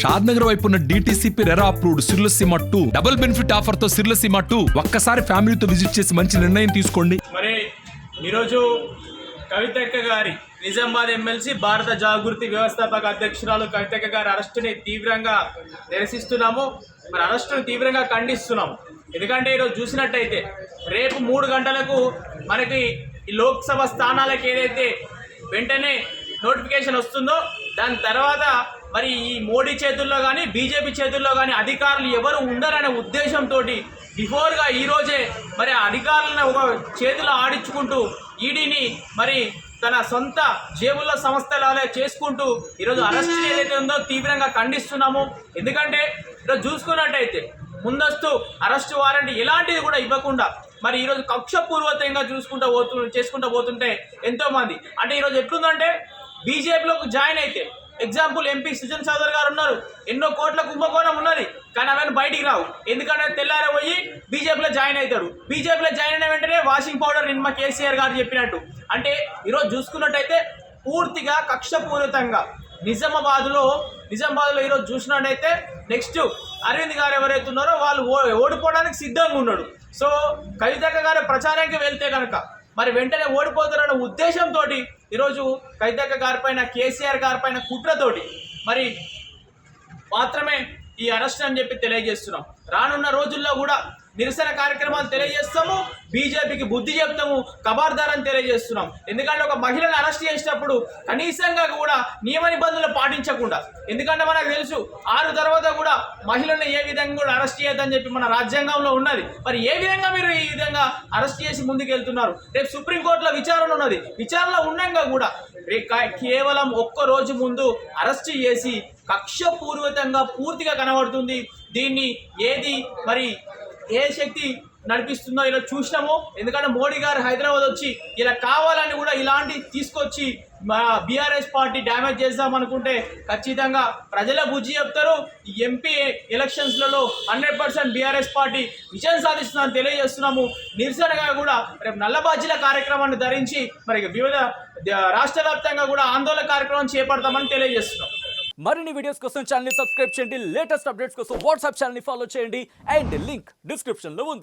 షాద్ నగర్ వైపు ఉన్న DTCP RERA approved సిర్లసీమ 2 double benefit offer తో సిర్లసీమ 2 ఒక్కసారి ఫ్యామిలీతో విజిట్ చేసి మంచి నిర్ణయం తీసుకోండి. మరి ఈరోజు కవితక్క గారి నిజామాబాద్ ఎమ్మెల్సీ భారత జాగృతి వ్యవస్థాపక అధ్యక్షురాలు కవితక్క గారి అరెస్టుని తీవ్రంగా నిరసిస్తున్నాము. మరి అరెస్టును తీవ్రంగా ఖండిస్తున్నాము. ఎందుకంటే ఈరోజు చూసినట్టయితే రేపు 3 గంటలకు మనకి ఈ లోక్సభ స్థానాలకు ఏదైతే వెంటనే నోటిఫికేషన్ వస్తుందో దాని తర్వాత మరి ఈ మోడీ చేతుల్లో కానీ బీజేపీ చేతుల్లో కానీ అధికారులు ఎవరు ఉండరనే ఉద్దేశంతో బిఫోర్గా ఈరోజే మరి అధికారులను ఒక చేతిలో ఆడించుకుంటూ ఈడీని మరి తన సొంత జేబుల్లో సంస్థలే చేసుకుంటూ ఈరోజు అరెస్ట్ ఏదైతే ఉందో తీవ్రంగా ఖండిస్తున్నాము. ఎందుకంటే ఈరోజు చూసుకున్నట్టయితే ముందస్తు అరెస్ట్ వారెంట్ ఎలాంటిది కూడా ఇవ్వకుండా మరి ఈరోజు కక్షపూర్వకంగా చేసుకుంటూ పోతుంటే ఎంతోమంది అంటే ఈరోజు ఎట్లుందంటే బీజేపీలోకి జాయిన్ అయితే ఎగ్జాంపుల్ ఎంపీ సుజన్ చౌదరి గారు ఉన్నారు, ఎన్నో కోట్ల కుంభకోణం ఉన్నది కానీ అవన్నీ బయటికి రావు. ఎందుకంటే తెల్లారే పోయి బీజేపీలో జాయిన్ అవుతాడు. బీజేపీలో జాయిన్ అయిన వెంటనే వాషింగ్ పౌడర్ నిన్న కేసీఆర్ గారు చెప్పినట్టు అంటే ఈరోజు చూసుకున్నట్టయితే పూర్తిగా కక్షపూరితంగా నిజామాబాద్లో ఈరోజు చూసినట్టయితే నెక్స్ట్ అరవింద్ గారు ఎవరైతే ఉన్నారో వాళ్ళు ఓడిపోవడానికి సిద్ధంగా ఉన్నాడు. సో కవితక్క గారు ప్రచారానికి వెళ్తే కనుక మరి వెంటనే ఓడిపోతారన్న ఉద్దేశంతో ఈరోజు కవితక్క గారిపైన కేసీఆర్ గారిపైన కుట్రతోటి మరి మాత్రమే ఈ అరెస్ట్ అని చెప్పి తెలియజేస్తున్నాం. రానున్న రోజుల్లో కూడా నిరసన కార్యక్రమాలు తెలియజేస్తాము, బీజేపీకి బుద్ధి చెప్తాము, ఖబర్దార్ అని తెలియజేస్తున్నాం. ఎందుకంటే ఒక మహిళను అరెస్ట్ చేసేటప్పుడు కనీసంగా కూడా నియమ నిబంధనలు పాటించకుండా, ఎందుకంటే మనకు తెలుసు 6 తర్వాత కూడా మహిళలను ఏ విధంగా కూడా అరెస్ట్ చేయొద్దని చెప్పి మన రాజ్యాంగంలో ఉన్నది. మరి ఏ విధంగా మీరు ఈ విధంగా అరెస్ట్ చేసి ముందుకు వెళ్తున్నారు? రేపు సుప్రీంకోర్టులో విచారణ ఉన్నది. విచారణ ఉండగా కూడా కేవలం ఒక్క రోజు ముందు అరెస్ట్ చేసి కక్షపూర్వకంగా పూర్తిగా కనబడుతుంది. దీన్ని ఏది మరి ఏ శక్తి నడిపిస్తుందో ఇలా చూసినాము. ఎందుకంటే మోడీ గారు హైదరాబాద్ వచ్చి ఇలా కావాలని కూడా ఇలాంటి తీసుకొచ్చి బీఆర్ఎస్ పార్టీ డ్యామేజ్ చేద్దామనుకుంటే ఖచ్చితంగా ప్రజల బుద్ధి చెప్తారు. ఎంపీ ఎలక్షన్స్లలో 100% బీఆర్ఎస్ పార్టీ విజయం సాధిస్తుందని తెలియజేస్తున్నాము. నిరసనగా కూడా రేపు నల్లబాజీల కార్యక్రమాన్ని ధరించి మరి వివిధ రాష్ట్ర వ్యాప్తంగా కూడా ఆందోళన కార్యక్రమం చేపడతామని తెలియజేస్తున్నాం. మరిన్ని వీడియోస్ కోసం ఛానల్ ని సబ్స్క్రైబ్ చేయండి. లేటెస్ట్ అప్డేట్స్ కోసం వాట్సాప్ ఛానల్ ని ఫాలో చేయండి. అండ్ లింక్ డిస్క్రిప్షన్ లో ఉంది.